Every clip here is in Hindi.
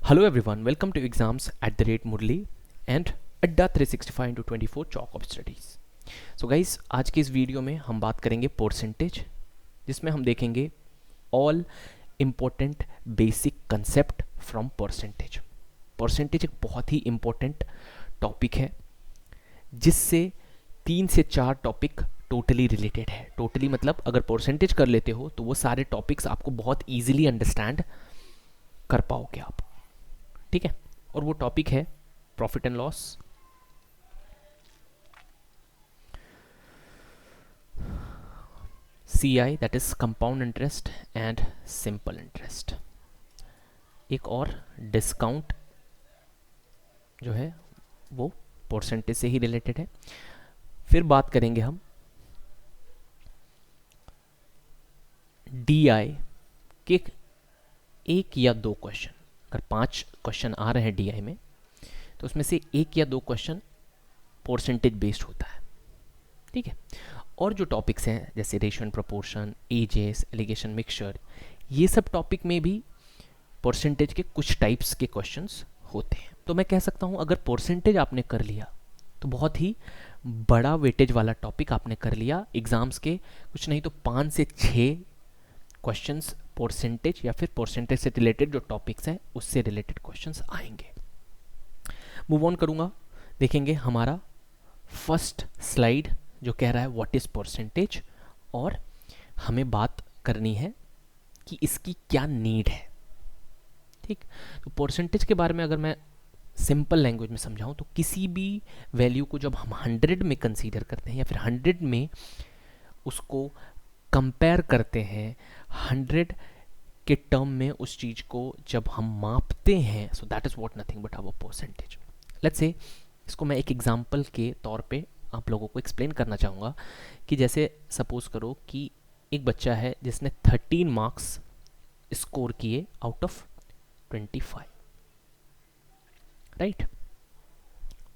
Hello everyone, welcome to exams at the rate Murli and अड्डा 365 into 24 chalk of studies. So guys, आज की इस वीडियो में हम बात करेंगे परसेंटेज, जिसमें हम देखेंगे all important basic concept from percentage. Percentage एक बहुत ही इम्पोर्टेंट टॉपिक है जिससे 3 से 4 टॉपिक टोटली रिलेटेड है। टोटली मतलब अगर परसेंटेज कर लेते हो तो वो सारे टॉपिक्स आपको बहुत ईजिली अंडरस्टैंड कर पाओगे आप, ठीक है। और वो टॉपिक है profit and loss, CI that is compound interest and simple interest. एक और डिस्काउंट जो है वो परसेंटेज से ही रिलेटेड है। फिर बात करेंगे हम DI के एक या दो क्वेश्चन। अगर 5 क्वेश्चन आ रहे हैं DI में तो उसमें से एक या दो क्वेश्चन परसेंटेज बेस्ड होता है, ठीक है। और जो टॉपिक्स हैं जैसे ratio and proportion, ages, alligation, mixture, ये सब टॉपिक में भी परसेंटेज के कुछ टाइप्स के क्वेश्चंस होते हैं। तो मैं कह सकता हूँ अगर परसेंटेज आपने कर लिया तो बहुत ही बड़ा वेटेज वाला टॉपिक आपने कर लिया। एग्जाम्स के कुछ नहीं तो 5 से 6 क्वेश्चंस परसेंटेज या फिर परसेंटेज से रिलेटेड जो टॉपिक्स हैं उससे रिलेटेड क्वेश्चंस आएंगे। मूव ऑन करूँगा, देखेंगे हमारा फर्स्ट स्लाइड जो कह रहा है व्हाट इज़ परसेंटेज, और हमें बात करनी है कि इसकी क्या नीड है, ठीक। तो परसेंटेज के बारे में अगर मैं सिंपल लैंग्वेज में समझाऊं तो किसी भी वैल्यू को जब हम 100 में कंसीडर करते हैं या फिर 100 में उसको कंपेयर करते हैं, 100 के टर्म में उस चीज़ को जब हम मापते हैं, so that is what nothing but our percentage. Let's say इसको मैं एक एग्जांपल के तौर पे आप लोगों को एक्सप्लेन करना चाहूँगा कि जैसे सपोज करो कि एक बच्चा है जिसने 13 मार्क्स स्कोर किए आउट ऑफ 25, राइट।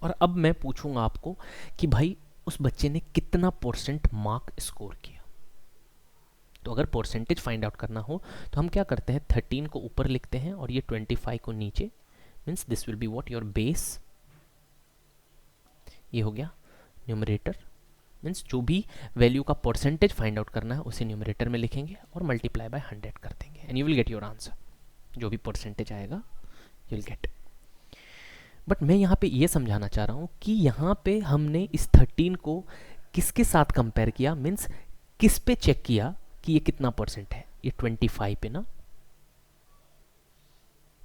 और अब मैं पूछूंगा आपको कि भाई उस बच्चे ने कितना परसेंट मार्क स्कोर किया। तो अगर परसेंटेज फाइंड आउट करना हो तो हम क्या करते हैं, 13 को ऊपर लिखते हैं और ये 25 को नीचे, means this will be what your base. ये हो गया न्यूमरेटर, मीन्स जो भी वैल्यू का परसेंटेज फाइंड आउट करना है उसे न्यूमरेटर में लिखेंगे और मल्टीप्लाई बाय 100 कर देंगे and you will get your answer. जो भी परसेंटेज आएगा यू विल गेट। बट मैं यहाँ पे ये समझाना चाह रहा हूँ कि यहाँ पे हमने इस 13 को किसके साथ कंपेयर किया, मीन्स किस पे चेक किया कि ये कितना परसेंट है, ये 25 पे ना।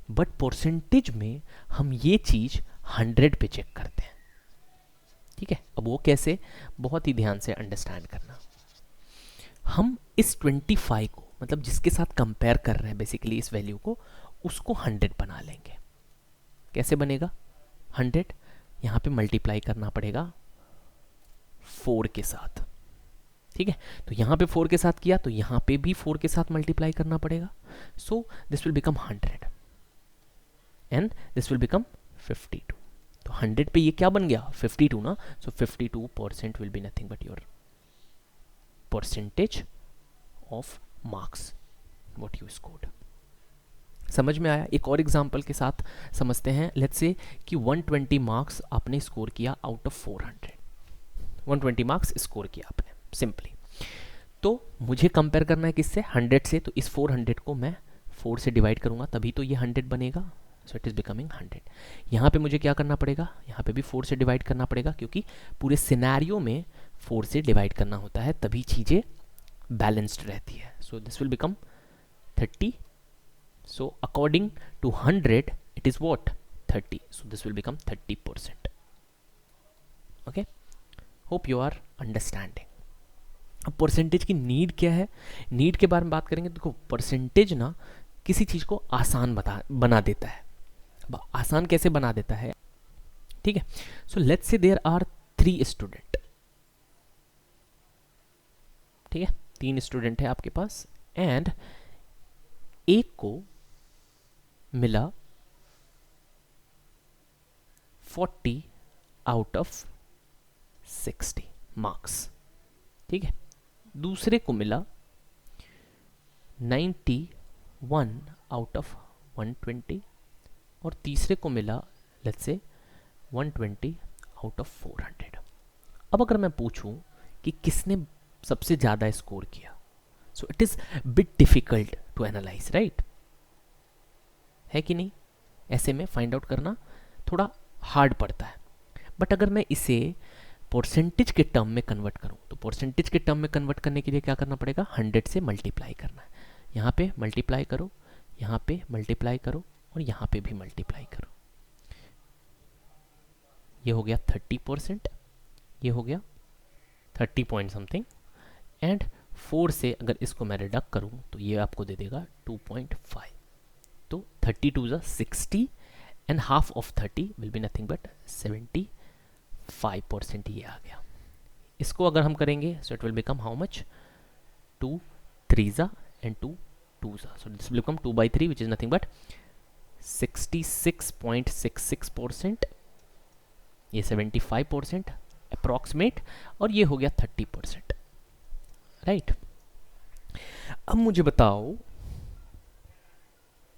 बट परसेंटेज में हम ये चीज 100 पे चेक करते हैं, ठीक है। अब वो कैसे, बहुत ही ध्यान से अंडरस्टैंड करना। हम इस 25 को मतलब जिसके साथ कंपेयर कर रहे हैं बेसिकली इस वैल्यू को, उसको 100 बना लेंगे। कैसे बनेगा 100, यहाँ पे मल्टीप्लाई करना पड़ेगा 4 के साथ, ठीक है। तो यहाँ पे 4 के साथ किया तो यहाँ पे भी 4 के साथ मल्टीप्लाई करना पड़ेगा। So this will become 100 and this will become 52। तो 100 पे ये क्या बन गया, 52 ना। सो 52% will be nothing but your percentage of marks what you scored. समझ में आया? एक और एग्जांपल के साथ समझते हैं। लेट्स से कि 120 मार्क्स आपने स्कोर किया आउट ऑफ 400। 120 मार्क्स स्कोर किया आपने सिंपली, तो मुझे कंपेयर करना है किससे, 100 से। तो इस 400 को मैं 4 से डिवाइड करूंगा तभी तो ये 100 बनेगा। सो इट इज़ बिकमिंग 100। यहाँ पे मुझे क्या करना पड़ेगा, यहाँ पे भी 4 से डिवाइड करना पड़ेगा क्योंकि पूरे सिनेरियो में 4 से डिवाइड करना होता है, तभी चीज़ें बैलेंस्ड रहती है। So this will become 30। So according to 100 it is what, 30. So this will become 30%. Okay, hope you are understanding. अब परसेंटेज की नीड क्या है, नीड के बारे में बात करेंगे। देखो परसेंटेज ना किसी चीज़ को आसान बना देता है। अब आसान कैसे बना देता है, ठीक है। So let's say there are 3 student, ठीक है, 3 स्टूडेंट है आपके पास एंड एक को मिला 40 आउट ऑफ 60 मार्क्स, ठीक है। दूसरे को मिला 91 आउट ऑफ 120 और तीसरे को मिला लेट्स से 120 आउट ऑफ 400। अब अगर मैं पूछूं कि किसने सबसे ज़्यादा स्कोर किया, so it is bit difficult to analyse, right? है कि नहीं? ऐसे में फाइंड आउट करना थोड़ा हार्ड पड़ता है। बट अगर मैं इसे परसेंटेज के टर्म में कन्वर्ट करूं, तो परसेंटेज के टर्म में कन्वर्ट करने के लिए क्या करना पड़ेगा? 100 से मल्टीप्लाई करना है। यहाँ पे मल्टीप्लाई करो, यहाँ पे मल्टीप्लाई करो और यहाँ पे भी मल्टीप्लाई करो। ये हो गया 30%, ये हो गया 30 पॉइंट समथिंग, एंड 4 से अगर इसको मैं रिडक्ट करूं तो ये आपको दे देगा 2.5। तो 32 ज़ा 60 and half of 30 will be nothing but 75%। ये आ गया। इसको अगर हम करेंगे so it will become how much? 2 3 ज़ा एंड 2 2 ज़ा, so this will become 2/3 which is nothing but 66.66%। ये 75% अप्रॉक्सीमेट, और ये हो गया 30%, राइट? अब मुझे बताओ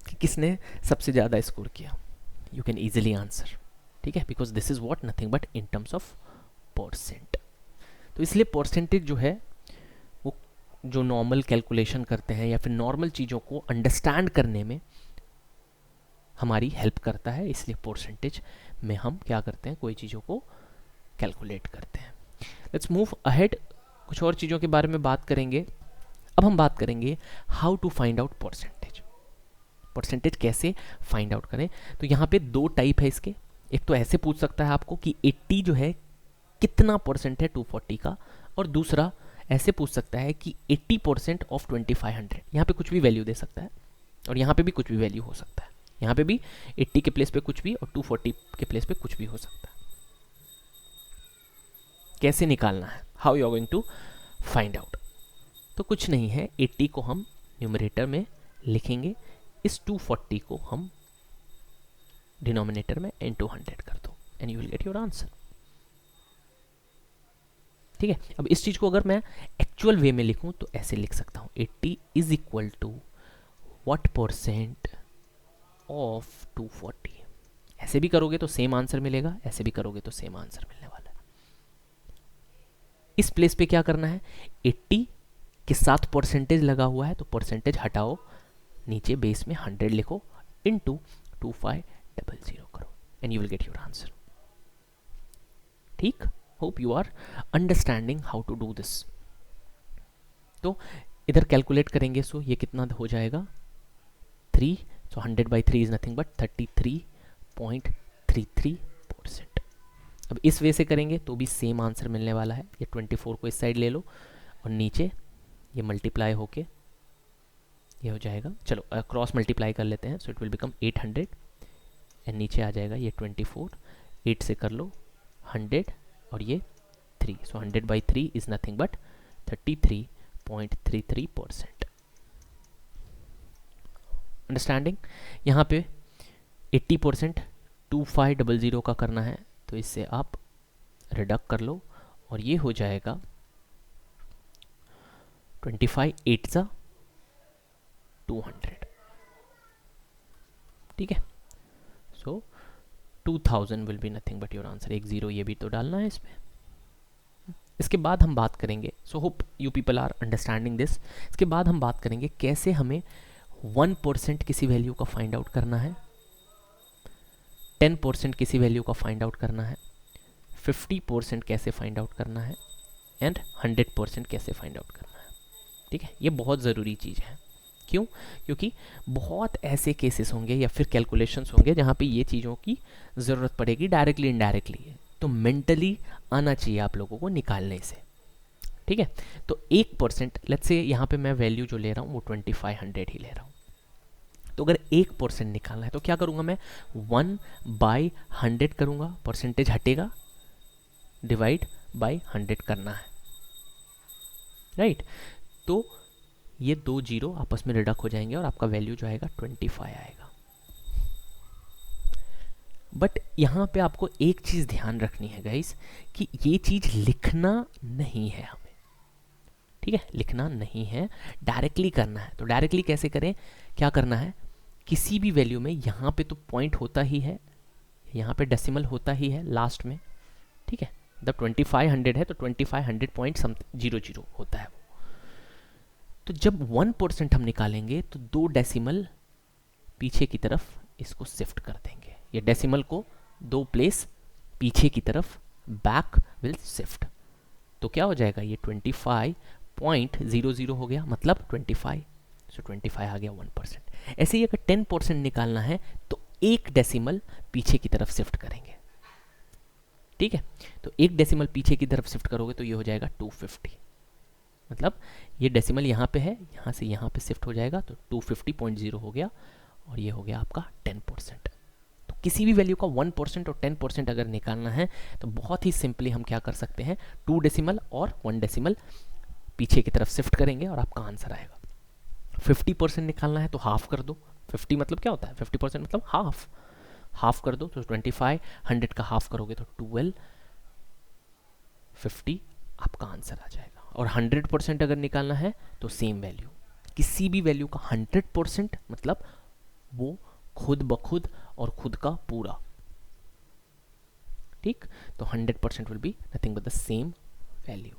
कि किसने सबसे ज़्यादा स्कोर किया। यू कैन ईजिली आंसर, ठीक है, because this is what nothing but in terms of percent. तो इसलिए परसेंटेज जो है वो जो नॉर्मल कैलकुलेशन करते हैं या फिर नॉर्मल चीज़ों को अंडरस्टैंड करने में हमारी हेल्प करता है, इसलिए परसेंटेज में हम क्या करते हैं? कोई चीज़ों को कैलकुलेट करते हैं। लेट्स मूव अहेड, कुछ और चीज़ों के बारे में बात करेंगे। अब हम बात करेंगे how to find out percentage. Percentage कैसे फाइंड आउट करें? तो यहाँ पे दो टाइप है इसके। एक तो ऐसे पूछ सकता है आपको कि 80 जो है कितना परसेंट है 240 का, और दूसरा ऐसे पूछ सकता है कि 80% ऑफ 2500। यहाँ पे कुछ भी वैल्यू दे सकता है और यहाँ पे भी कुछ भी वैल्यू हो सकता है। यहाँ पे भी 80 के प्लेस पे कुछ भी और 240 के प्लेस पे कुछ भी हो सकता है। कैसे निकालना है? How you are going to find out? तो कुछ नहीं है, 80 को हम न्यूमरेटर में लिखेंगे, इस 240 को हम डिनोमिनेटर में इनटू 100 कर दो and you will get your answer. ठीक है। अब इस चीज को अगर मैं एक्चुअल वे में लिखूं तो ऐसे लिख सकता हूं, 80 is equal to what percent of 240। ऐसे भी करोगे तो सेम आंसर मिलेगा, ऐसे भी करोगे तो सेम आंसर मिलने वाला है। इस प्लेस पे क्या करना है? 80 के साथ परसेंटेज लगा हुआ है तो परसेंटेज हटाओ, नीचे बेस में 100 लिखो, इनटू 2500 करो and you will get your answer. ठीक, hope you are understanding how to do this. तो इधर कैलकुलेट करेंगे, सो ये कितना हो जाएगा? 3, सो 100/3 इज नथिंग बट 33.33%। अब इस वे से करेंगे तो भी सेम आंसर मिलने वाला है। ये 24 को इस साइड ले लो और नीचे ये मल्टीप्लाई होके ये हो जाएगा। चलो क्रॉस मल्टीप्लाई कर लेते हैं, so it will become 800 and नीचे आ जाएगा ये 24, 8 से कर लो 100 और ये 3, सो 100/3 इज नथिंग बट 33.33%। अंडरस्टैंडिंग? यहाँ पे 80% 2500 का करना है तो इससे आप रिडक्ट कर लो और ये हो जाएगा 25 8 सा 200। ठीक है, सो 2000 will be nothing but your answer. एक जीरो ये भी तो डालना है इसमें। इसके बाद हम बात करेंगे, so hope you people are understanding this. इसके बाद हम बात करेंगे कैसे हमें 1% किसी वैल्यू का फाइंड आउट करना है, 10% किसी वैल्यू का फाइंड आउट करना है, 50% कैसे फाइंड आउट करना है एंड 100% कैसे फाइंड आउट करना है। ठीक है, ये बहुत ज़रूरी चीज़ है। क्यों? क्योंकि बहुत ऐसे केसेस होंगे या फिर कैलकुलेशंस होंगे जहाँ पे ये चीज़ों की ज़रूरत पड़ेगी डायरेक्टली इनडायरेक्टली, तो मेंटली आना चाहिए आप लोगों को निकालने से। ठीक है, तो 1% लेट्स से यहाँ पे मैं वैल्यू जो ले रहा हूँ वो 2500 ही ले रहा हूँ। तो अगर 1% निकालना है तो क्या करूँगा मैं? 1/100 करूँगा, परसेंटेज हटेगा, डिवाइड बाय 100 करना है, राइट? तो ये 2 जीरो आपस में रिडक्ट हो जाएंगे और आपका वैल्यू जो आएगा 25 आएगा। बट यहाँ पे आपको एक चीज़ ध्यान रखनी है गाइस, कि ये चीज़ लिखना नहीं है हमें। ठीक है, लिखना नहीं है, डायरेक्टली करना है। तो डायरेक्टली कैसे करें? क्या करना है? किसी भी वैल्यू में यहाँ पे तो पॉइंट होता ही है, यहाँ पे डेसिमल होता ही है लास्ट में, ठीक है। जब 2500 है तो 2500.00 होता है वो। तो जब 1% हम निकालेंगे तो 2 डेसिमल पीछे की तरफ इसको शिफ्ट कर देंगे, ये डेसिमल को 2 प्लेस पीछे की तरफ बैक विल शिफ्ट। तो क्या हो जाएगा, ये 25.00 हो गया, मतलब 25, सो 25 आ गया 1%। ऐसे ही अगर 10% निकालना है तो एक डेसिमल पीछे की तरफ शिफ्ट करेंगे, ठीक है। तो एक डेसिमल पीछे की तरफ शिफ्ट करोगे तो ये हो जाएगा 250, मतलब ये डेसिमल यहाँ पे है, यहाँ से यहाँ पे शिफ्ट हो जाएगा तो 250.0 हो गया, और ये हो गया आपका 10%। तो किसी भी वैल्यू का 1% और 10% अगर निकालना है तो बहुत ही सिंपली हम क्या कर सकते हैं, 2 डेसिमल और 1 डेसिमल पीछे की तरफ शिफ्ट करेंगे और आपका आंसर आएगा। 50% निकालना है तो हाफ कर दो, 50 मतलब क्या होता है, 50% मतलब हाफ, हाफ कर दो तो 25, 100 का हाफ करोगे तो 1250 आपका आंसर आ जाएगा। और 100% अगर निकालना है तो सेम वैल्यू, किसी भी वैल्यू का 100% मतलब वो खुद ब खुद और खुद का पूरा, ठीक। तो 100% will be nothing but the same value.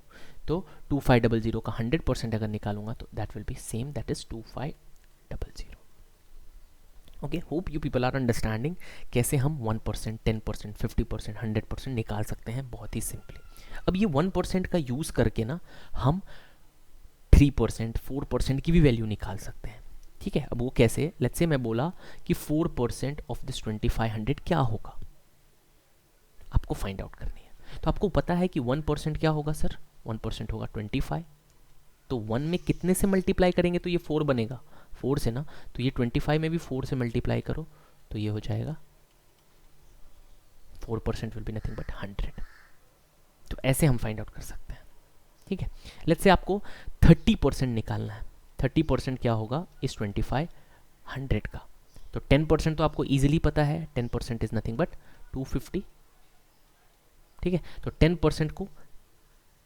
तो 2500 का 100% अगर निकालूंगा तो that will be same, that is 2500। Okay, hope you people are understanding कैसे हम 1%, 10%, 50%, 100% निकाल सकते हैं बहुत ही सिंपली। अब ये 1% का यूज़ करके ना हम 3%, 4% की भी वैल्यू निकाल सकते हैं, ठीक है। अब वो कैसे, लेट्स से मैं बोला कि 4% ऑफ दिस 2500 क्या होगा, आपको फाइंड आउट करनी है। तो आपको पता है कि 1% क्या होगा सर, 1% होगा 25, तो 1 में कितने से मल्टीप्लाई करेंगे तो ये 4 बनेगा, 4 से ना, तो ये 25 में भी 4 से मल्टीप्लाई करो तो ये हो जाएगा 4% विल बी नथिंग बट 100। तो ऐसे हम फाइंड आउट कर सकते हैं, ठीक है। लेट्स से आपको 30% निकालना है, 30% क्या होगा इस 2500 का, तो 10% तो आपको इजीली पता है, 10% इज नथिंग बट 250, ठीक है। तो 10% को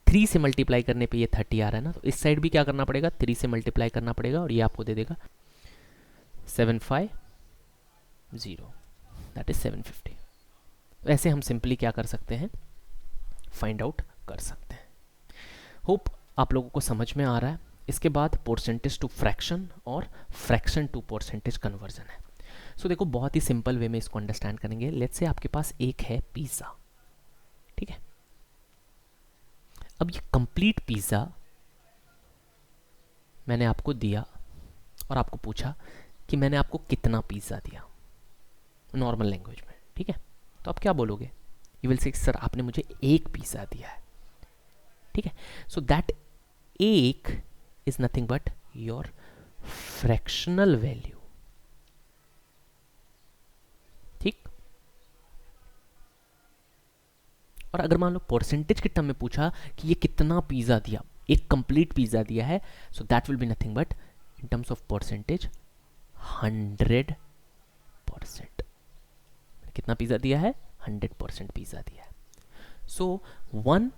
3 से मल्टीप्लाई करने पे ये 30 आ रहा है ना, तो इस साइड भी क्या करना पड़ेगा, 3 से मल्टीप्लाई करना पड़ेगा और ये आपको दे देगा 750, दैट इज 750। वैसे हम सिंपली क्या कर सकते हैं, फाइंड आउट कर सकते हैं। होप आप लोगों को समझ में आ रहा है। इसके बाद परसेंटेज टू फ्रैक्शन और फ्रैक्शन टू परसेंटेज कन्वर्जन है। सो देखो बहुत ही सिंपल वे में इसको अंडरस्टैंड करेंगे। लेट्स से आपके पास एक है पिज़्ज़ा, ठीक है। अब ये कंप्लीट पिज़्ज़ा मैंने आपको दिया और आपको पूछा कि मैंने आपको कितना पिज़्ज़ा दिया नॉर्मल लैंग्वेज में, ठीक है। तो आप क्या बोलोगे, यू विल से सर आपने मुझे एक पिज़्ज़ा दिया है, ठीक है। सो दैट एक is nothing but your fractional value, ठीक। और अगर मान लो परसेंटेज के टर्म में पूछा कि ये कितना पिज़्ज़ा दिया, एक कंप्लीट पिज़्ज़ा दिया है, so that will be nothing but in terms of percentage 100%। कितना पिज़्ज़ा दिया है, 100% पिज़्ज़ा दिया है। सो 1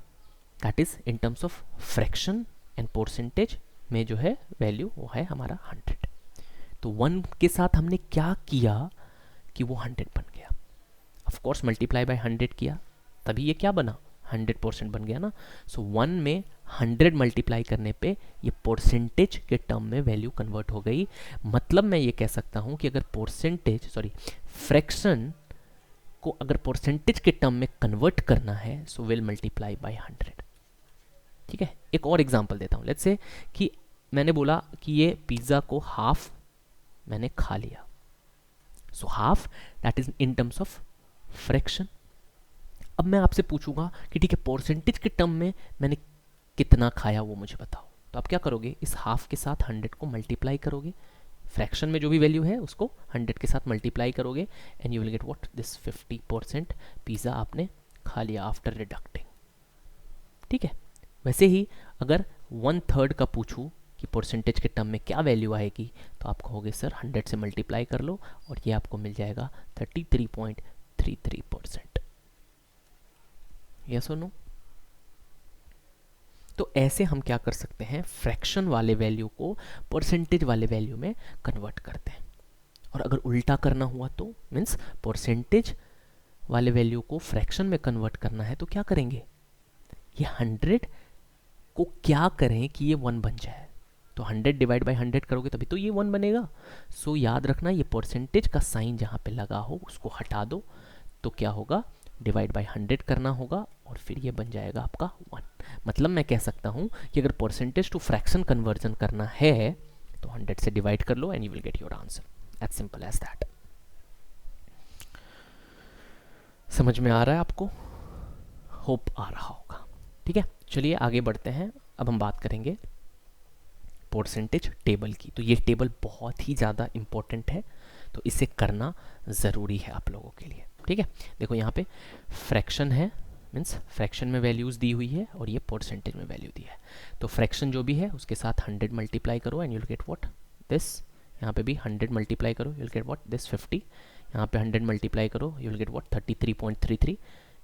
that is in terms of fraction and percentage में जो है वैल्यू वो है हमारा 100। तो 1 के साथ हमने क्या किया कि वो 100 बन गया, ऑफ कोर्स मल्टीप्लाई बाय 100 किया तभी ये क्या बना, 100% बन गया ना। सो 1 में 100 मल्टीप्लाई करने पे ये परसेंटेज के टर्म में वैल्यू कन्वर्ट हो गई। मतलब मैं ये कह सकता हूँ कि अगर फ्रैक्शन को अगर परसेंटेज के टर्म में कन्वर्ट करना है सो विल मल्टीप्लाई बाय 100, ठीक है। एक और एग्जांपल देता हूँ। लेट्स से कि मैंने बोला कि ये पिज़्ज़ा को हाफ मैंने खा लिया, so half that is in terms of fraction. अब मैं आपसे पूछूंगा कि ठीक है परसेंटेज के टर्म में मैंने कितना खाया वो मुझे बताओ, तो आप क्या करोगे, इस हाफ के साथ 100 को मल्टीप्लाई करोगे, फ्रैक्शन में जो भी वैल्यू है उसको 100 के साथ मल्टीप्लाई करोगे and you will get what, this 50% pizza आपने खा लिया आफ्टर रिडक्टिंग, ठीक है। वैसे ही अगर 1/3 का पूछूं कि परसेंटेज के टर्म में क्या वैल्यू आएगी, तो आप कहोगे सर 100 से मल्टीप्लाई कर लो और ये आपको मिल जाएगा 33.33%। यस और नो। तो ऐसे हम क्या कर सकते हैं, फ्रैक्शन वाले वैल्यू को परसेंटेज वाले वैल्यू में कन्वर्ट करते हैं। और अगर उल्टा करना हुआ तो मीन्स परसेंटेज वाले वैल्यू को फ्रैक्शन में कन्वर्ट करना है तो क्या करेंगे, ये 100 को क्या करें कि ये 1 बन जाए, तो 100 डिवाइड बाई 100 करोगे तभी तो ये 1 बनेगा। सो याद रखना ये परसेंटेज का साइन जहाँ पे लगा हो उसको हटा दो, तो क्या होगा, डिवाइड बाई 100 करना होगा और फिर ये बन जाएगा आपका 1। मतलब मैं कह सकता हूँ कि अगर परसेंटेज टू फ्रैक्शन कन्वर्जन करना है तो 100 से डिवाइड कर लो and you will get your answer, as simple as that. समझ में आ रहा है आपको, होप आ रहा होगा। ठीक है, चलिए आगे बढ़ते हैं। अब हम बात करेंगे परसेंटेज टेबल की। तो ये टेबल बहुत ही ज़्यादा इंपॉर्टेंट है, तो इसे करना ज़रूरी है आप लोगों के लिए। ठीक है, देखो यहाँ पे फ्रैक्शन है, मीन्स फ्रैक्शन में वैल्यूज़ दी हुई है और ये परसेंटेज में वैल्यू दी है। तो फ्रैक्शन जो भी है उसके साथ 100 मल्टीप्लाई करो and you will get what this. यहाँ पे भी 100 मल्टीप्लाई करो, you will get what this 50। यहाँ पे 100 मल्टीप्लाई करो, यू विल गेट व्हाट 33.33।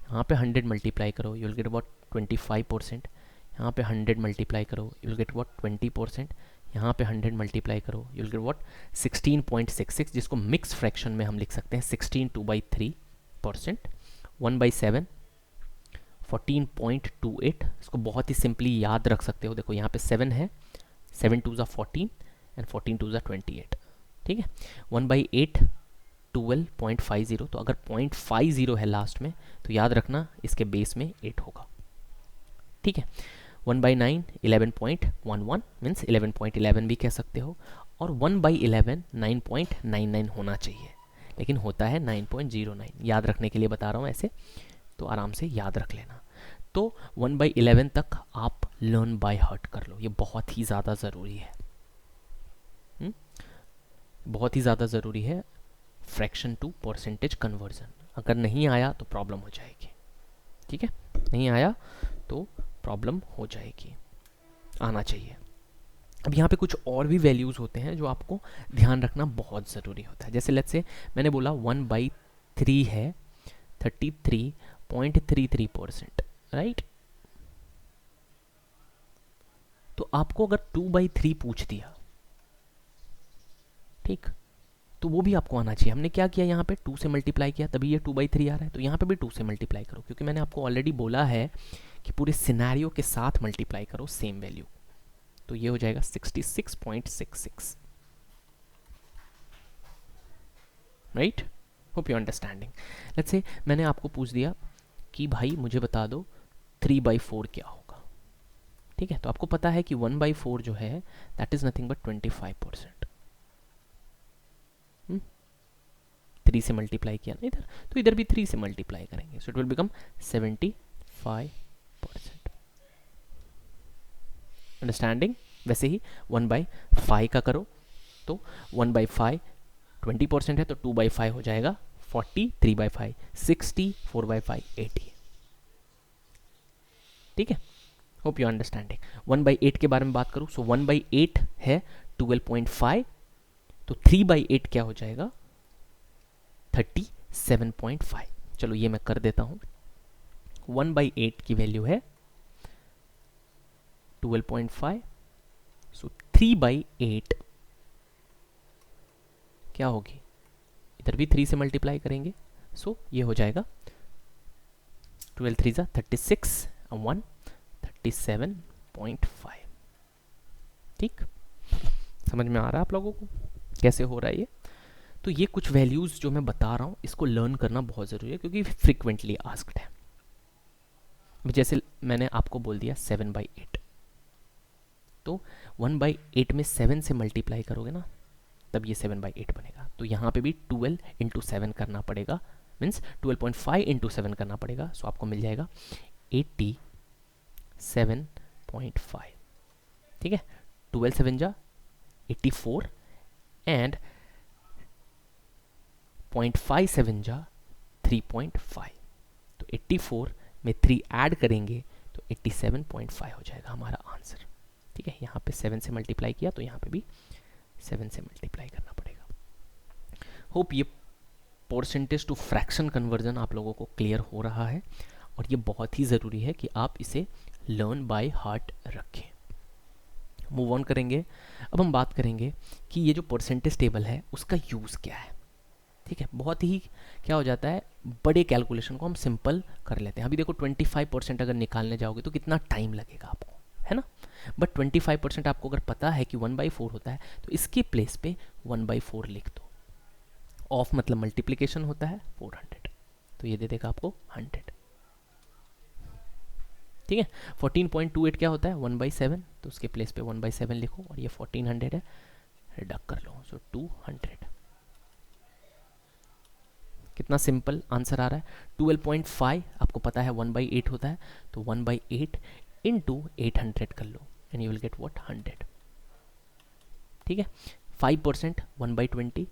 यहाँ पे 100 मल्टीप्लाई करो, यू विल गेट व्हाट 25%। यहाँ पे 100 मल्टीप्लाई करो, यू विल गेट व्हाट 20%। यहाँ पे 100 मल्टीप्लाई करो, यू विल गेट व्हाट 16.66, जिसको मिक्स फ्रैक्शन में हम लिख सकते हैं 16 2/3%। 1/7 14.28, इसको बहुत ही सिंपली याद रख सकते हो। देखो यहाँ पे 7 है, 7 2 ज़ा 14 एंड 14 2 ज़ा 28। ठीक है, 1/8 12.50, तो अगर 0.50 है लास्ट में तो याद रखना इसके बेस में 8 होगा। ठीक है, 1/9 11.11 मीन्स 11.11 भी कह सकते हो, और 1/11 9.99 होना चाहिए, लेकिन होता है 9.09। याद रखने के लिए बता रहा हूँ ऐसे, तो आराम से याद रख लेना। तो 1/11 तक आप लर्न बाय हार्ट कर लो, ये बहुत ही ज़्यादा ज़रूरी है। बहुत ही ज़्यादा ज़रूरी है फ्रैक्शन टू परसेंटेज कन्वर्जन। अगर नहीं आया तो प्रॉब्लम हो जाएगी। ठीक है, नहीं आया तो प्रॉब्लम हो जाएगी, आना चाहिए। अब यहाँ पे कुछ और भी वैल्यूज़ होते हैं जो आपको ध्यान रखना बहुत ज़रूरी होता है। जैसे लेट्स से मैंने बोला 1/3 है 33.33%, राइट। तो आपको अगर 2/3 पूछ दिया, ठीक, तो वो भी आपको आना चाहिए। हमने क्या किया, यहाँ पे 2 से मल्टीप्लाई किया तभी ये 2/3 आ रहा है, तो यहाँ पे भी 2 से मल्टीप्लाई करो, क्योंकि मैंने आपको ऑलरेडी बोला है कि पूरे सिनेरियो के साथ मल्टीप्लाई करो सेम वैल्यू। तो ये हो जाएगा 66.66, right. Hope you understanding. Let's say मैंने आपको पूछ दिया कि भाई मुझे बता दो 3/4 क्या होगा। ठीक है, तो आपको पता है कि 1/4 जो है दैट इज नथिंग बट 25%। 3 से मल्टीप्लाई किया ना इधर, तो इधर भी 3 से मल्टीप्लाई करेंगे, so it will become 75%। Understanding. वैसे ही 1/5 का करो, तो 1/5 20% है, तो 2/5 हो जाएगा 40, 3/5 60, 4/5 80। ठीक है, होप यू अंडरस्टैंडिंग। 1/8 के बारे में बात करूं, सो 1/8 है 12.5, तो 3/8 क्या हो जाएगा 37.5। चलो ये मैं कर देता हूं। 1/8 की वैल्यू है 12.5, सो 3/8 क्या होगी, इधर भी 3 से मल्टीप्लाई करेंगे, सो ये हो जाएगा 12 3 ज़ा 36 और 1 37.5। ठीक, समझ में आ रहा है आप लोगों को कैसे हो रहा है ये। तो ये कुछ वैल्यूज़ जो मैं बता रहा हूँ इसको लर्न करना बहुत ज़रूरी है, क्योंकि फ्रिक्वेंटली आस्क्ड है। जैसे मैंने आपको बोल दिया 7/8, तो 1/8 में 7 से मल्टीप्लाई करोगे ना तब ये 7/8 बनेगा। तो यहाँ पे भी 12 इंटू 7 करना पड़ेगा, मीन्स 12.5 इंटू 7 करना पड़ेगा, सो आपको मिल जाएगा 87.5। ठीक है, 12 7 जा 84 एंड 0.57 जा 3.5, तो 84 में 3 ऐड करेंगे तो 87.5 हो जाएगा हमारा आंसर। ठीक है, यहाँ पे 7 से मल्टीप्लाई किया तो यहाँ पे भी 7 से मल्टीप्लाई करना पड़ेगा। होप ये परसेंटेज टू फ्रैक्शन कन्वर्जन आप लोगों को क्लियर हो रहा है, और ये बहुत ही ज़रूरी है कि आप इसे लर्न बाय हार्ट रखें। मूव ऑन करेंगे। अब हम बात करेंगे कि ये जो परसेंटेज टेबल है उसका यूज़ क्या है। ठीक है, बहुत ही क्या हो जाता है, बड़े कैलकुलेशन को हम सिंपल कर लेते हैं। अभी देखो 25% अगर निकालने जाओगे तो कितना टाइम लगेगा आपको, है ना। बट 25% आपको अगर पता है कि 1/4 होता है तो इसके प्लेस पे 1/4 लिख दो। ऑफ मतलब मल्टीप्लीकेशन होता है 400, तो ये दे देगा आपको 100। ठीक है, 14.28 क्या होता है 1/7, तो उसके प्लेस पे 1/7 लिखो और ये 1400 है, रिडक्ट कर लो, सो 200। कितना सिंपल आंसर आ रहा है। 12.5 आपको पता है 1/8 होता है, तो 1/8 इंटू 800 कर लो and you will get what 100। ठीक है, 5% 1/20।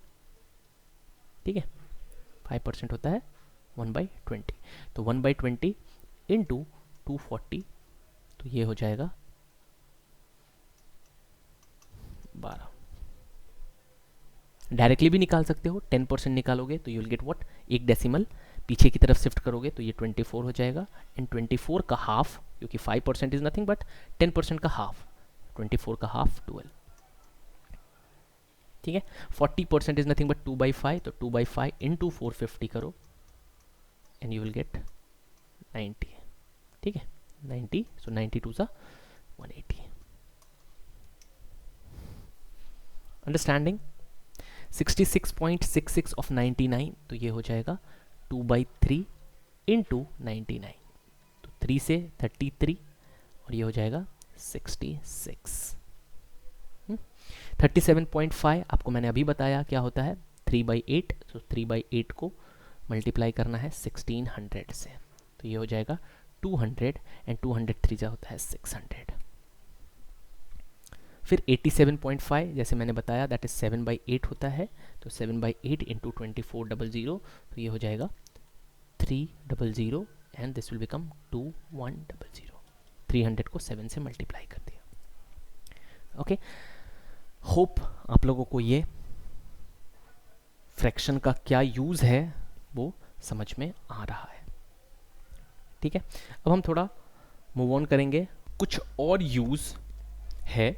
ठीक है, 5% होता है 1/20, तो 1/20 इंटू 240, तो ये हो जाएगा 12। डायरेक्टली भी निकाल सकते हो, 10% निकालोगे तो यू विल गेट व्हाट, एक डेसिमल पीछे की तरफ शिफ्ट करोगे तो ये 24 हो जाएगा। एंड 24 का हाफ, क्योंकि 5% इज नथिंग बट 10% का हाफ, 24 का हाफ 12। ठीक है, 40% इज नथिंग बट 2/5, तो 2/5 इंटू 450 करो एंड यू विल गेट 90। ठीक है, 90, सो 92 सा 180। अंडरस्टैंडिंग। 66.66 ऑफ 99, तो ये हो जाएगा 2/3 इंटू 99, तो 3 से 33 और ये हो जाएगा 66। 37.5 आपको मैंने अभी बताया क्या होता है 3/8, तो 3/8 को मल्टीप्लाई करना है 1600 से, तो ये हो जाएगा 200 एंड 203 जो होता है 600। फिर 87.5 जैसे मैंने बताया दैट इज 7/8 होता है, तो 7/8 इंटू 2400, तो ये हो जाएगा 300 एंड दिस विल बिकम 2100। 300 को 7 से मल्टीप्लाई कर दिया। ओके, होप आप लोगों को ये फ्रैक्शन का क्या यूज़ है वो समझ में आ रहा है। ठीक है, अब हम थोड़ा मूव ऑन करेंगे। कुछ और यूज़ है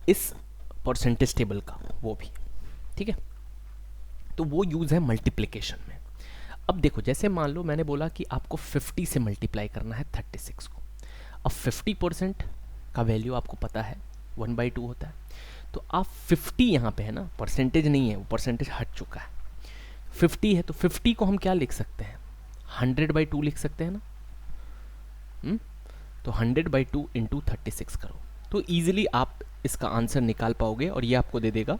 इस परसेंटेज टेबल का, वो भी ठीक है, तो वो यूज़ है मल्टीप्लिकेशन में। अब देखो, जैसे मान लो मैंने बोला कि आपको 50 से मल्टीप्लाई करना है 36 को। अब 50% का वैल्यू आपको पता है 1/2 होता है, तो आप 50 यहाँ पे है ना, परसेंटेज नहीं है, वो परसेंटेज हट चुका है। 50 है तो 50 को हम क्या लिख सकते हैं 100/2 लिख सकते हैं ना। तो 100/2 इंटू 36 करो तो ईजिली आप इसका आंसर निकाल पाओगे और ये आपको दे देगा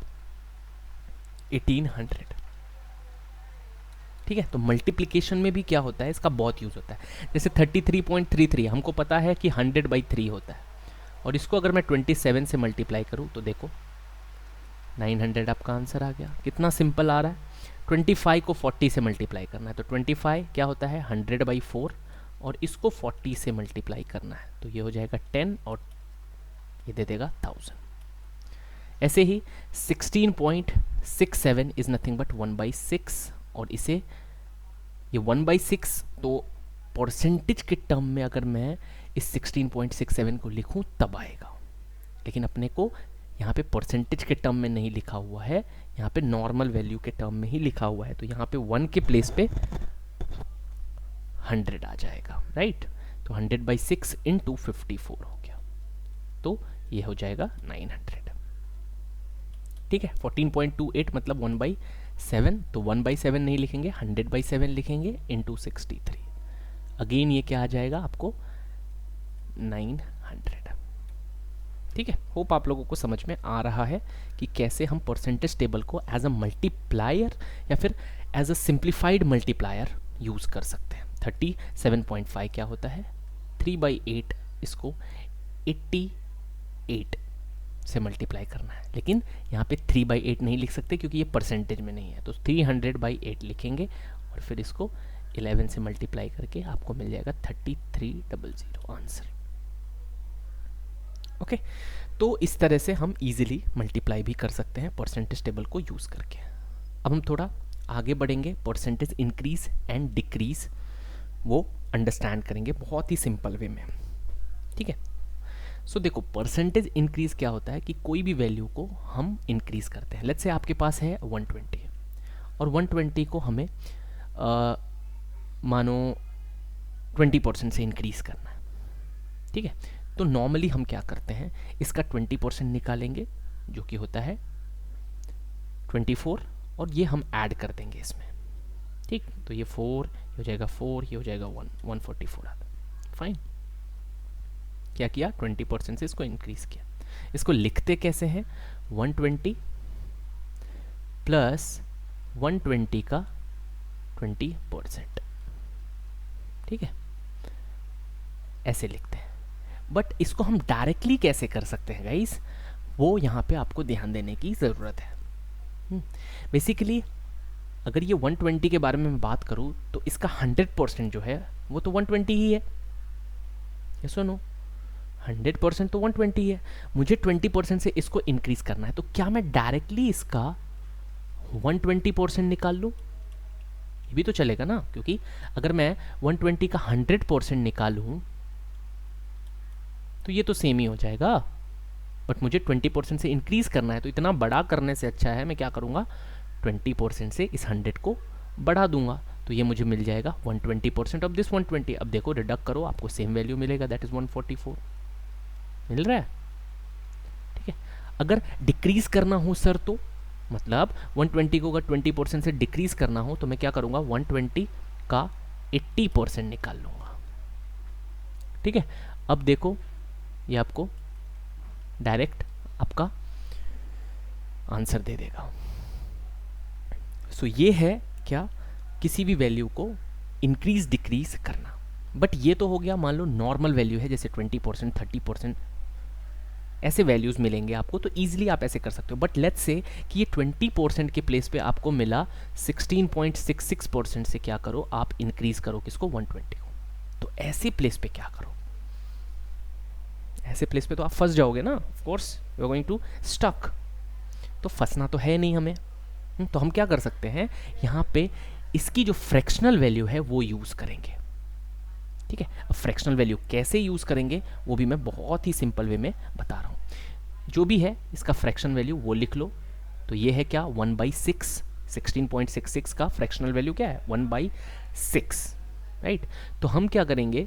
1800। ठीक है, तो मल्टीप्लिकेशन में भी क्या होता है, इसका बहुत यूज़ होता है। जैसे 33.33 हमको पता है कि 100/3 होता है, और इसको अगर मैं 27 से मल्टीप्लाई करूँ तो देखो 900 आपका आंसर आ गया। कितना सिंपल आ रहा है। 25 को 40 से मल्टीप्लाई करना है, तो 25 क्या होता है 100/4 और इसको 40 से मल्टीप्लाई करना है, तो ये हो जाएगा 10 और ये दे देगा 1000। ऐसे ही 16.67 इज नथिंग बट 1/6 और इसे ये 1/6, तो परसेंटेज के टर्म में अगर मैं इस 16.67 को लिखूं तब आएगा, लेकिन अपने को यहाँ पे परसेंटेज के टर्म में नहीं लिखा हुआ है, यहाँ पे नॉर्मल वैल्यू के टर्म में ही लिखा हुआ है, तो यहाँ पे 1 के प्लेस पे 100 आ जाएगा, राइट। तो 100/6 इंटू 54 हो गया, तो ये हो जाएगा 900। ठीक है, 14.28 मतलब 1/7, तो 1/7 नहीं लिखेंगे 100/7 लिखेंगे इंटू 63। अगेन ये क्या आ जाएगा आपको 900। ठीक है, होप आप लोगों को समझ में आ रहा है कि कैसे हम परसेंटेज टेबल को एज अ मल्टीप्लायर या फिर as a simplified multiplier use कर सकते हैं। 37.5 क्या होता है 3/8, इसको 88 से मल्टीप्लाई करना है, लेकिन यहाँ पे 3/8 नहीं लिख सकते क्योंकि ये परसेंटेज में नहीं है, तो 300/8 लिखेंगे और फिर इसको 11 से मल्टीप्लाई करके आपको मिल जाएगा 3300 आंसर। ओके, तो इस तरह से हम इजीली मल्टीप्लाई भी कर सकते हैं परसेंटेज टेबल को यूज़ करके। अब हम थोड़ा आगे बढ़ेंगे, परसेंटेज इंक्रीज एंड डिक्रीज वो अंडरस्टैंड करेंगे बहुत ही सिंपल वे में। ठीक है, सो देखो परसेंटेज इंक्रीज क्या होता है कि कोई भी वैल्यू को हम इंक्रीज करते हैं। लेट्स से आपके पास है 120 और 120 को हमें मानो 20% से इंक्रीज करना है, ठीक है। तो नॉर्मली हम क्या करते हैं, इसका 20% निकालेंगे जो कि होता है 24 और ये हम ऐड कर देंगे इसमें, ठीक। तो ये 4 ये हो जाएगा 4, ये हो जाएगा 144 आता है। फाइन, क्या किया, 20% से इसको इंक्रीज किया। इसको लिखते कैसे हैं, 120 प्लस 120 का 20%, ठीक है, ऐसे लिखते हैं। बट इसको हम डायरेक्टली कैसे कर सकते हैं गाइस, वो यहाँ पे आपको ध्यान देने की ज़रूरत है। बेसिकली अगर ये 120 के बारे में मैं बात करूँ तो इसका 100% जो है वो तो 120 ही है, ये सुनो 100% तो 120 ही है। मुझे 20% से इसको इंक्रीज करना है, तो क्या मैं डायरेक्टली इसका 120% निकाल लूँ, ये भी तो चलेगा ना, क्योंकि अगर मैं 120 का 100% निकालूँ तो ये तो सेम ही हो जाएगा। बट मुझे 20% से इंक्रीज करना है, तो इतना बड़ा करने से अच्छा है मैं क्या करूँगा, 20% से इस 100 को बढ़ा दूंगा, तो ये मुझे मिल जाएगा 120% ऑफ दिस 120। अब देखो डिडक्ट करो, आपको सेम वैल्यू मिलेगा, दैट इज 144 मिल रहा है, ठीक है। अगर डिक्रीज करना हो सर, तो मतलब 120 को अगर 20% से डिक्रीज करना हो तो मैं क्या करूँगा, 120 का 80% निकाल लूँगा, ठीक है। अब देखो ये आपको डायरेक्ट आपका आंसर दे देगा। सो ये है क्या, किसी भी वैल्यू को इंक्रीज डिक्रीज करना। बट ये तो हो गया मान लो नॉर्मल वैल्यू है, जैसे 20% 30% ऐसे वैल्यूज मिलेंगे आपको, तो ईजिली आप ऐसे कर सकते हो। बट लेट्स से कि ये 20% के प्लेस पे आपको मिला 16.66% से क्या करो, आप इंक्रीज करो किसको, 120 को। तो ऐसे प्लेस पे क्या करो, ऐसे प्लेस पे तो आप फंस जाओगे ना, of course you are going to stuck. तो फंसना तो है नहीं हमें, तो हम क्या कर सकते हैं, यहाँ पे इसकी जो फ्रैक्शनल वैल्यू है वो यूज करेंगे, ठीक है। अब फ्रैक्शनल वैल्यू कैसे यूज करेंगे वो भी मैं बहुत ही सिंपल वे में बता रहा हूँ। जो भी है इसका फ्रैक्शन वैल्यू वो लिख लो। तो ये है क्या, 1/6, 16.66 का फ्रैक्शनल वैल्यू क्या है, 1/6, राइट। तो हम क्या करेंगे,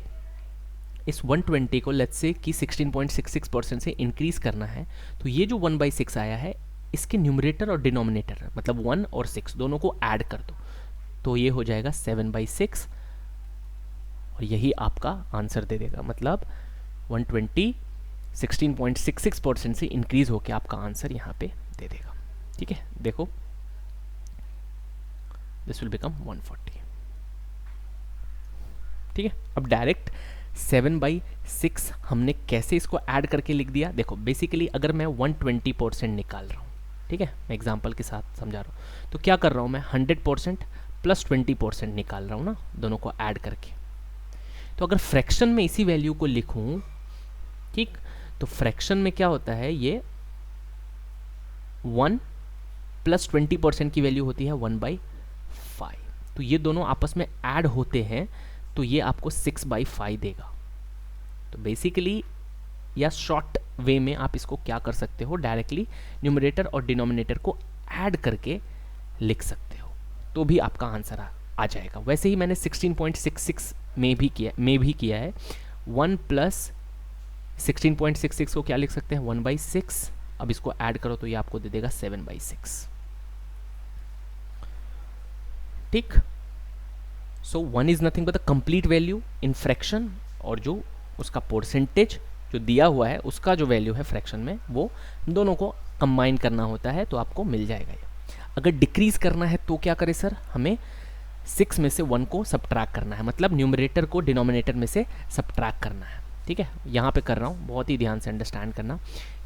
इस 120 को लेट्स से कि 16.66% से इंक्रीज करना है, तो ये जो 1/6 आया है इसके न्यूमरेटर और डिनोमिनेटर मतलब 1 और 6 दोनों को ऐड कर दो, तो ये हो जाएगा 7/6 और यही आपका आंसर दे देगा। मतलब 120 16.66% से इंक्रीज होकर आपका आंसर यहाँ पे दे देगा, ठीक है। देखो दिस विल बिकम 140, ठीक है। अब डायरेक्ट 7/6 हमने कैसे इसको ऐड करके लिख दिया, देखो बेसिकली अगर मैं 120% निकाल रहा हूँ, ठीक है, मैं एग्जांपल के साथ समझा रहा हूँ, तो क्या कर रहा हूँ मैं 100% प्लस 20% निकाल रहा हूँ ना, दोनों को ऐड करके। तो अगर फ्रैक्शन में इसी वैल्यू को लिखूँ, ठीक, तो फ्रैक्शन में क्या होता है, ये 1 प्लस 20% की वैल्यू होती है 1/5, तो ये दोनों आपस में ऐड होते हैं तो ये आपको 6/5 देगा। तो बेसिकली या शॉर्ट वे में आप इसको क्या कर सकते हो, डायरेक्टली न्यूमरेटर और डिनोमिनेटर को ऐड करके लिख सकते हो, तो भी आपका आंसर आ जाएगा। वैसे ही मैंने 16.66 में भी किया है। 1 प्लस 16.66 को क्या लिख सकते हैं, 1/6। अब इसको ऐड करो तो ये आपको दे देगा 7/6, ठीक। सो 1 is nothing but the complete value in fraction, और जो उसका परसेंटेज जो दिया हुआ है उसका जो वैल्यू है फ्रैक्शन में, वो दोनों को कंबाइन करना होता है, तो आपको मिल जाएगा ये। अगर डिक्रीज करना है तो क्या करें सर, हमें 6 में से 1 को सब्ट्रैक्ट करना है, मतलब न्यूमरेटर को डिनोमिनेटर में से सब्ट्रैक्ट करना है, ठीक है। यहाँ पे कर रहा हूँ, बहुत ही ध्यान से अंडरस्टैंड करना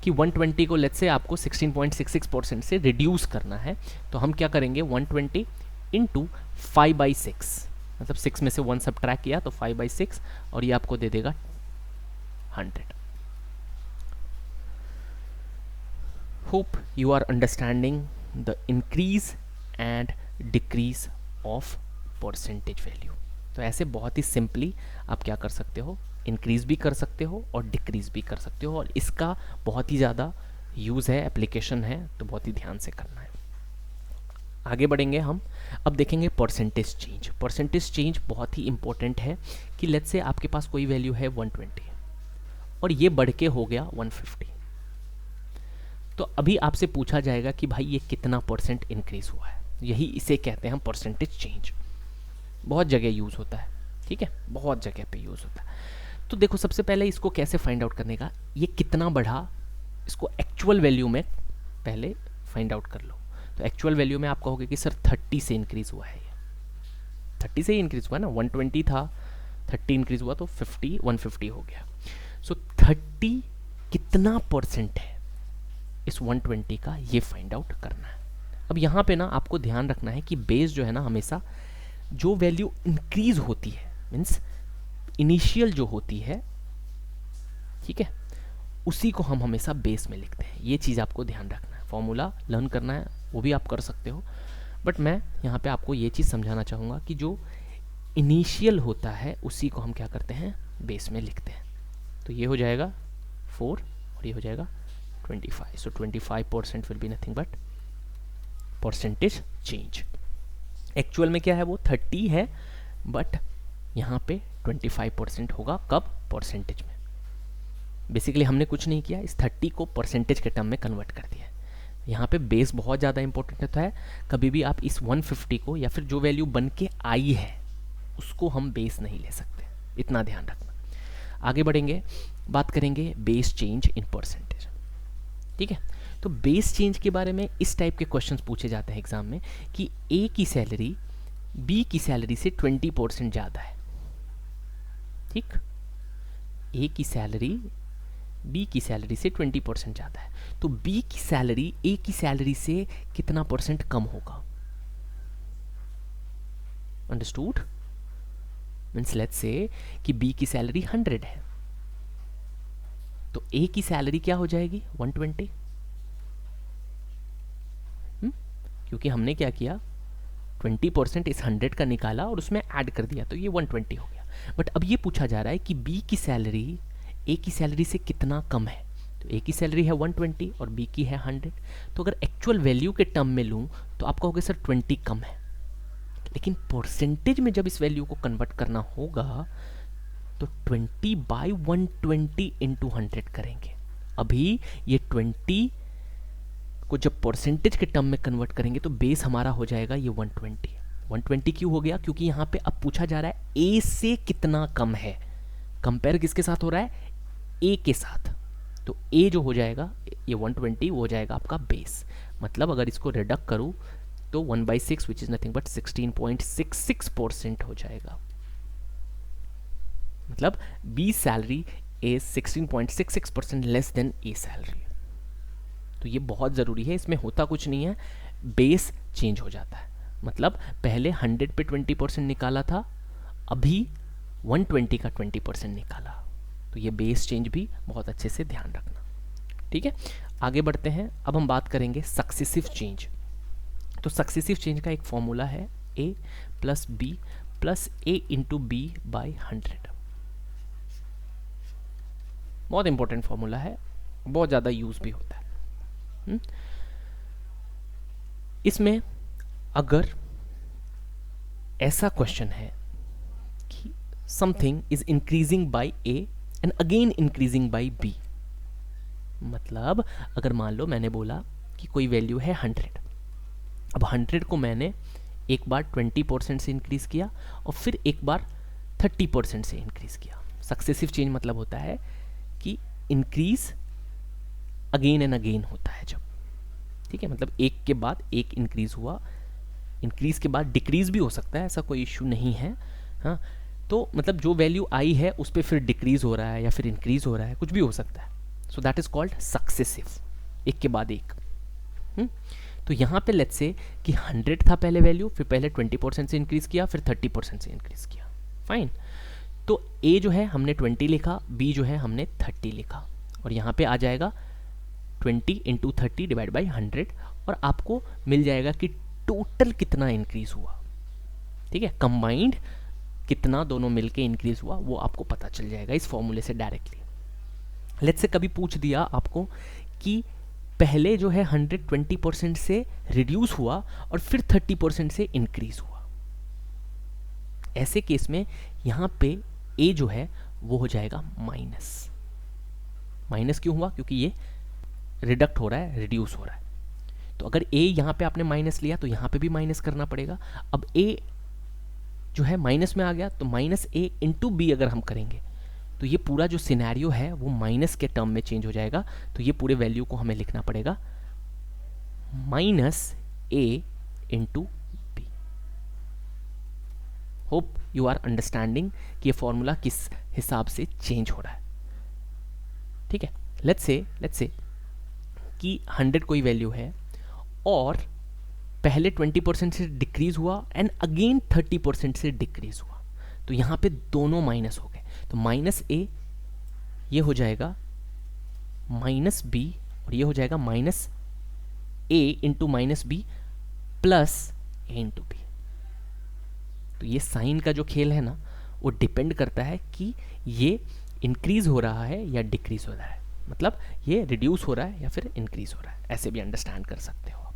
कि 120 को लेट्स से आपको 16.66% से रिड्यूस करना है, तो हम क्या करेंगे, 120 इंटू 5/6, मतलब 6 में से 1 सब्ट्रैक्ट किया तो 5/6 और ये आपको दे देगा 100। Hope you are understanding the increase and decrease of percentage value. तो ऐसे बहुत ही सिंपली आप क्या कर सकते हो, इंक्रीज़ भी कर सकते हो और डिक्रीज़ भी कर सकते हो, और इसका बहुत ही ज़्यादा यूज़ है, एप्लीकेशन है, तो बहुत ही ध्यान से करना है। आगे बढ़ेंगे हम, अब देखेंगे परसेंटेज चेंज। परसेंटेज चेंज बहुत ही इंपॉर्टेंट है कि लेट्स से आपके पास कोई वैल्यू है 120 और ये बढ़ के हो गया 150, तो अभी आपसे पूछा जाएगा कि भाई ये कितना परसेंट इंक्रीज हुआ है, यही इसे कहते हैं हम परसेंटेज चेंज। बहुत जगह यूज़ होता है, ठीक है, बहुत जगह पे यूज़ होता है। तो देखो सबसे पहले इसको कैसे फाइंड आउट करने का, ये कितना बढ़ा, इसको एक्चुअल वैल्यू में पहले फाइंड आउट कर लो। तो एक्चुअल वैल्यू में आप कहोगे कि सर 30 से इंक्रीज हुआ है, ये 30 से ही इंक्रीज हुआ ना, 120 था, 30 इंक्रीज हुआ तो 150 हो गया। सो 30 कितना परसेंट है इस 120 का, ये फाइंड आउट करना है। अब यहाँ पे ना आपको ध्यान रखना है कि बेस जो है ना, हमेशा जो वैल्यू इंक्रीज होती है, मीन्स इनिशियल जो होती है, ठीक है, उसी को हम हमेशा बेस में लिखते हैं। ये चीज़ आपको ध्यान रखना है। फॉर्मूला लर्न करना है वो भी आप कर सकते हो, बट मैं यहाँ पे आपको ये चीज़ समझाना चाहूँगा कि जो इनिशियल होता है उसी को हम क्या करते हैं, बेस में लिखते हैं। तो ये हो जाएगा 4 और ये हो जाएगा 25। सो 25% will be nothing but percentage change. Actual में क्या है, वो 30 है, बट यहाँ पे 25% होगा, कब, परसेंटेज में। बेसिकली हमने कुछ नहीं किया, इस 30 को परसेंटेज के टर्म में कन्वर्ट कर दिया है। यहाँ पे बेस बहुत ज़्यादा इंपॉर्टेंट होता है। कभी भी आप इस 150 को या फिर जो वैल्यू बन के आई है उसको हम बेस नहीं ले सकते, इतना ध्यान रखना। आगे बढ़ेंगे, बात करेंगे बेस चेंज इन परसेंटेज, ठीक है। तो बेस चेंज के बारे में इस टाइप के क्वेश्चंस पूछे जाते हैं एग्जाम में कि ए की सैलरी बी की सैलरी से 20% ज़्यादा है, ठीक, ए की सैलरी बी की सैलरी से 20% ज़्यादा है, तो बी की सैलरी ए की सैलरी से कितना परसेंट कम होगा। अंडरस्टूड? मीन्स लेट्स से कि बी की सैलरी 100 है, तो ए की सैलरी क्या हो जाएगी, 120। क्योंकि हमने क्या किया, 20% इस 100 का निकाला और उसमें ऐड कर दिया, तो ये 120 हो गया। बट अब ये पूछा जा रहा है कि बी की सैलरी ए की सैलरी से कितना कम है। तो ए की सैलरी है 120 और बी की है 100। तो अगर एक्चुअल वैल्यू के टर्म में लूँ तो आप कहोगे सर 20 कम है, लेकिन परसेंटेज में जब इस वैल्यू को कन्वर्ट करना होगा तो 20/120 इंटू 100 करेंगे। अभी ये 20 को जब परसेंटेज के टर्म में कन्वर्ट करेंगे तो बेस हमारा हो जाएगा ये 120। 120 क्यों हो गया, क्योंकि यहाँ पे अब पूछा जा रहा है ए से कितना कम है। कंपेयर किसके साथ हो रहा है, ए के साथ। तो ए जो हो जाएगा ये 120, वो हो जाएगा आपका बेस। मतलब अगर इसको रिडक्ट करूँ तो 1/6 विच इज़ नथिंग बट 16.66% हो जाएगा। मतलब B salary is 16.66% less than A salary. तो ये बहुत ज़रूरी है, इसमें होता कुछ नहीं है, बेस चेंज हो जाता है। मतलब पहले 100 पे 20% निकाला था, अभी 120 का 20% निकाला। तो ये बेस चेंज भी बहुत अच्छे से ध्यान रखना, ठीक है। आगे बढ़ते हैं, अब हम बात करेंगे सक्सेसिव चेंज। तो सक्सेसिव चेंज का एक फॉर्मूला है a plus B plus A into B by 100। बहुत इंपॉर्टेंट फॉर्मूला है, बहुत ज़्यादा यूज़ भी होता है। इसमें अगर ऐसा क्वेश्चन है कि something is increasing by A and again increasing by B, मतलब अगर मान लो मैंने बोला कि कोई वैल्यू है 100, अब 100 को मैंने एक बार 20% से इंक्रीज किया और फिर एक बार 30% से इंक्रीज किया। सक्सेसिव चेंज मतलब होता है कि इंक्रीज अगेन एंड अगेन होता है जब, ठीक है, मतलब एक के बाद एक इंक्रीज हुआ, इंक्रीज के बाद डिक्रीज भी हो सकता है, ऐसा कोई इशू नहीं है। हाँ, तो मतलब जो वैल्यू आई है उस पर फिर डिक्रीज हो रहा है या फिर इंक्रीज हो रहा है, कुछ भी हो सकता है। So that is called successive, एक के बाद एक। तो यहाँ पे लेट्स से कि 100 था पहले वैल्यू, फिर पहले 20% से इंक्रीज किया, फिर 30% से इंक्रीज किया, फाइन। तो ए जो है हमने 20 लिखा, बी जो है हमने 30 लिखा, और यहाँ पे आ जाएगा 20 इंटू 30 डिवाइड बाई 100, और आपको मिल जाएगा कि टोटल कितना इंक्रीज हुआ, ठीक है। कंबाइंड कितना दोनों मिलके इंक्रीज हुआ वो आपको पता चल जाएगा इस फॉर्मूले से डायरेक्टली। लेट्स से कभी पूछ दिया आपको कि पहले जो है 120% से रिड्यूस हुआ और फिर 30% से इंक्रीज हुआ, ऐसे केस में यहाँ पे ए जो है वो हो जाएगा माइनस। माइनस क्यों हुआ? क्योंकि ये रिडक्ट हो रहा है, रिड्यूस हो रहा है। तो अगर ए यहाँ पे आपने माइनस लिया तो यहाँ पे भी माइनस करना पड़ेगा। अब ए जो है माइनस में आ गया तो माइनस ए इंटू बी अगर हम करेंगे तो ये पूरा जो सिनेरियो है वो माइनस के टर्म में चेंज हो जाएगा। तो ये पूरे वैल्यू को हमें लिखना पड़ेगा minus A into B. Hope you are understanding कि ये फॉर्मूला किस हिसाब से चेंज हो रहा है। ठीक है, लेट्स से कि 100 कोई वैल्यू है और पहले 20% से डिक्रीज हुआ एंड अगेन 30% से डिक्रीज हुआ, तो यहाँ पे दोनों माइनस हो गए। तो माइनस ए ये हो जाएगा माइनस बी और ये हो जाएगा minus A into minus B plus A into B. तो ये साइन का जो खेल है ना वो डिपेंड करता है कि ये इंक्रीज हो रहा है या डिक्रीज हो रहा है, मतलब ये रिड्यूस हो रहा है या फिर इंक्रीज हो रहा है, ऐसे भी अंडरस्टैंड कर सकते हो आप।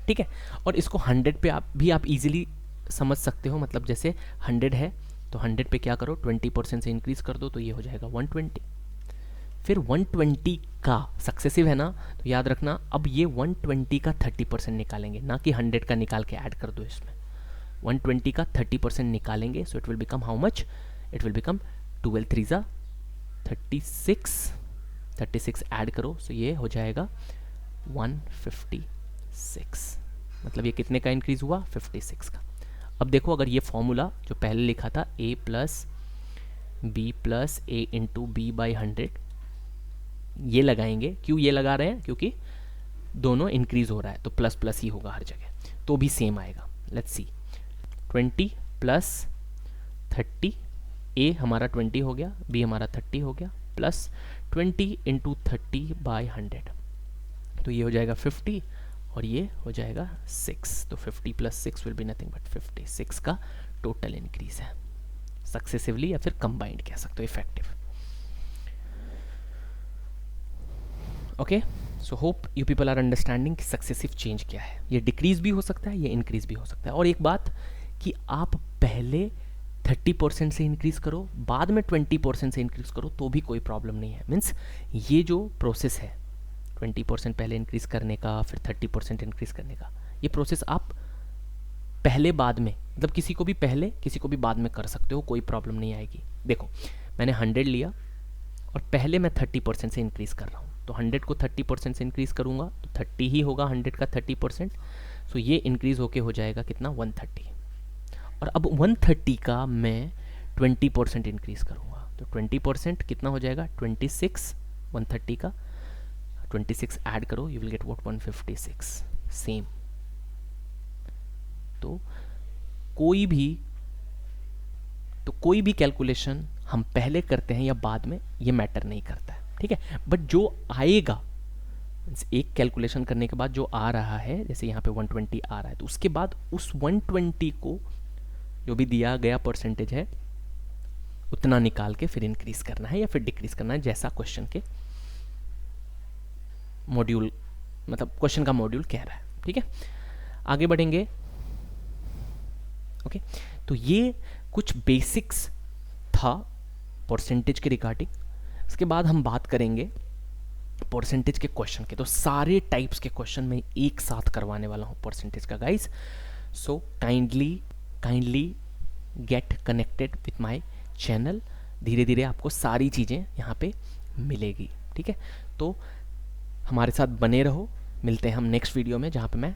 ठीक है, और इसको 100 पे आप इजीली समझ सकते हो। मतलब जैसे 100 है तो 100 पे क्या करो, 20% से इंक्रीज कर दो तो ये हो जाएगा 120। फिर 120 का सक्सेसिव है ना, तो याद रखना अब ये 120 का 30% निकालेंगे, ना कि 100 का निकाल के ऐड कर दो इसमें। 120 का 30% निकालेंगे, so it will become how much? It will become 12 3 जा 36 ऐड करो, सो ये हो जाएगा 156। मतलब ये कितने का इंक्रीज हुआ? 56 का। अब देखो अगर ये फॉर्मूला जो पहले लिखा था a plus B plus A into B by 100, ये लगाएंगे। क्यों ये लगा रहे हैं? क्योंकि दोनों इंक्रीज हो रहा है तो प्लस प्लस ही होगा हर जगह, तो भी सेम आएगा। लेट्स सी, 20 प्लस 30, ए हमारा 20 हो गया, बी हमारा 30 हो गया, प्लस 20 इंटू 30 बाई 100, तो ये हो जाएगा 50 और ये हो जाएगा 6। तो 50 plus 6 will be nothing but 56 का टोटल इंक्रीज है, सक्सेसिवली या फिर कंबाइंड कह सकते हो, effective. Okay, so hope you people are understanding कि सक्सेसिव चेंज क्या है। ये डिक्रीज भी हो सकता है, ये इंक्रीज भी हो सकता है। और एक बात कि आप पहले 30% से इंक्रीज करो, बाद में 20% से इंक्रीज करो तो भी कोई प्रॉब्लम नहीं है। मीन्स ये जो प्रोसेस है 20% पहले इंक्रीज करने का, फिर 30% इंक्रीज करने का, ये प्रोसेस आप पहले बाद में, मतलब किसी को भी पहले किसी को भी बाद में कर सकते हो, कोई प्रॉब्लम नहीं आएगी। देखो मैंने 100 लिया और पहले मैं 30% से इंक्रीज कर रहा हूँ, तो 100 को 30% से इंक्रीज करूँगा तो 30 ही होगा 100 का 30%। सो ये इंक्रीज होके हो जाएगा कितना? 130। और अब 130 का मैं 20% इंक्रीज करूँगा तो 20% कितना हो जाएगा? 26। 130 का 26 ऐड करो, you will get what? 156। Same. तो कोई भी कैलकुलेशन हम पहले करते हैं या बाद में, ये मैटर नहीं करता है। ठीक है, बट जो आएगा, एक कैलकुलेशन करने के बाद जो आ रहा है, जैसे यहाँ पे 120 आ रहा है, तो उसके बाद उस 120 को जो भी दिया गया परसेंटेज है उतना निकाल के फिर इंक्रीज करना है या फिर डिक्रीज करना है, जैसा क्वेश्चन के मॉड्यूल, मतलब क्वेश्चन का मॉड्यूल कह रहा है। ठीक है, आगे बढ़ेंगे। ओके, तो ये कुछ बेसिक्स था परसेंटेज के रिगार्डिंग। इसके बाद हम बात करेंगे परसेंटेज के क्वेश्चन के। तो सारे टाइप्स के क्वेश्चन मैं एक साथ करवाने वाला हूँ परसेंटेज का guys. So kindly get connected with my channel. धीरे धीरे आपको सारी चीज़ें यहाँ पे मिलेगी। ठीक है, तो हमारे साथ बने रहो। मिलते हैं हम नेक्स्ट वीडियो में, जहाँ पे मैं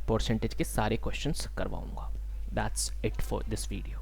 परसेंटेज के सारे क्वेश्चंस करवाऊँगा। That's it for this video.